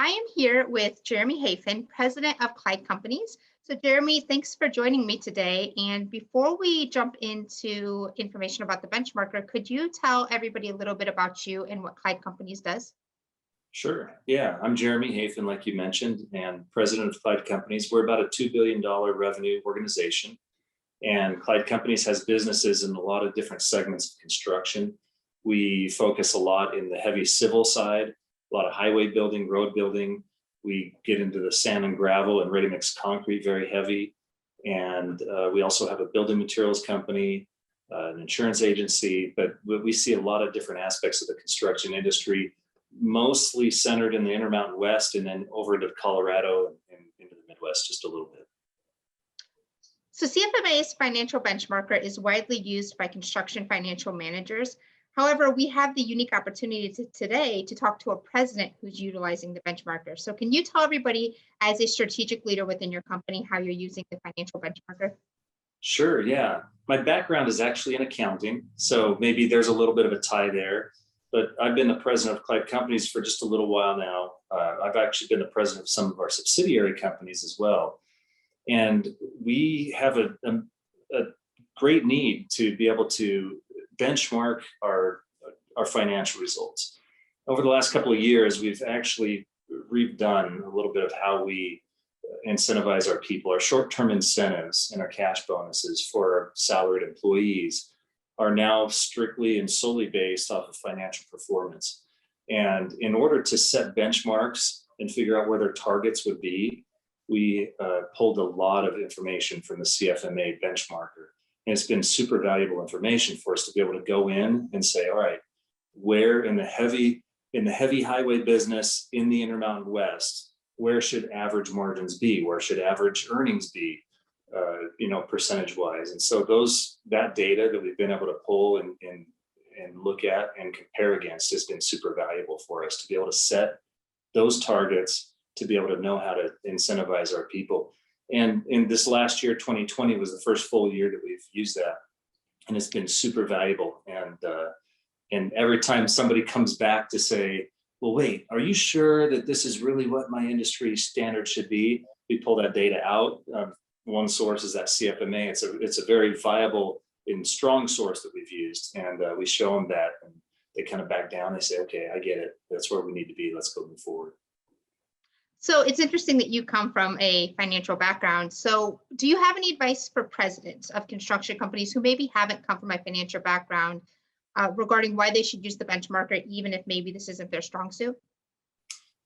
I am here with Jeremy Hafen, President of Clyde Companies. So Jeremy, thanks for joining me today. And before we jump into information about the benchmarker, could you tell everybody a little bit about you and what Clyde Companies does? Sure. Yeah, I'm Jeremy Hafen, like you mentioned, and president of Clyde Companies. We're about a $2 billion revenue organization. And Clyde Companies has businesses in a lot of different segments of construction. We focus a lot in the heavy civil side, a lot of highway building, road building. We get into the sand and gravel and ready-mix concrete, very heavy. And we also have a building materials company, an insurance agency, but we see a lot of different aspects of the construction industry, mostly centered in the Intermountain West and then over into Colorado and into the Midwest just a little bit. So CFMA's financial benchmarker is widely used by construction financial managers. However, we have the unique opportunity today to talk to a president who's utilizing the benchmarker. So can you tell everybody, as a strategic leader within your company, how you're using the financial benchmarker? Sure, yeah. My background is actually in accounting, so maybe there's a little bit of a tie there. But I've been the president of Clyde Companies for just a little while now. I've actually been the president of some of our subsidiary companies as well. And we have a great need to be able to benchmark our financial results. Over the last couple of years, we've actually redone a little bit of how we incentivize our people. Our short-term incentives and our cash bonuses for our salaried employees are now strictly and solely based off of financial performance. And in order to set benchmarks and figure out where their targets would be, we pulled a lot of information from the CFMA benchmarker. And it's been super valuable information for us to be able to go in and say, all right, where in the heavy highway business in the Intermountain West, where should average margins be? Where should average earnings be? Percentage wise. And so that data that we've been able to pull and look at and compare against has been super valuable for us to be able to set those targets, to be able to know how to incentivize our people. And in this last year, 2020 was the first full year that we've used that. And it's been super valuable. And every time somebody comes back to say, well, wait, are you sure that this is really what my industry standard should be? We pull that data out. One source is that CFMA. It's a very viable and strong source that we've used. And we show them that and they kind of back down. They say, okay, I get it. That's where we need to be. Let's go move forward. So it's interesting that you come from a financial background. So do you have any advice for presidents of construction companies who maybe haven't come from a financial background regarding why they should use the benchmarker, even if maybe this isn't their strong suit?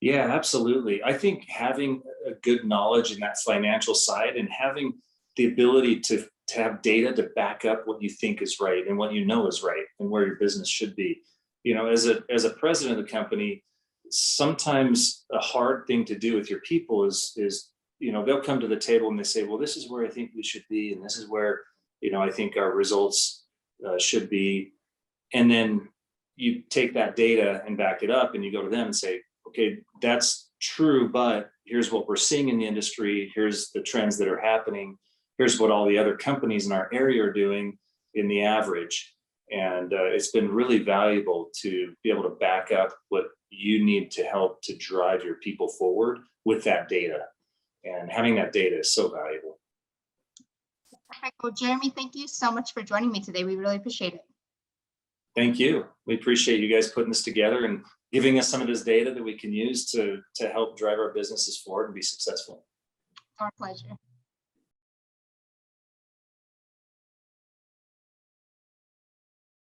Yeah, absolutely. I think having a good knowledge in that financial side and having the ability to have data to back up what you think is right and what you know is right and where your business should be. As a president of the company, sometimes a hard thing to do with your people is they'll come to the table and they say, well, this is where I think we should be, and this is where I think our results should be. And then you take that data and back it up and you go to them and say, okay, that's true, but here's what we're seeing in the industry. Here's the trends that are happening. Here's what all the other companies in our area are doing in the average. And it's been really valuable to be able to back up what you need to help to drive your people forward with that data. And having that data is so valuable. Perfect. Well, Jeremy, thank you so much for joining me today. We really appreciate it. Thank you. We appreciate you guys putting this together and giving us some of this data that we can use to help drive our businesses forward and be successful. Our pleasure.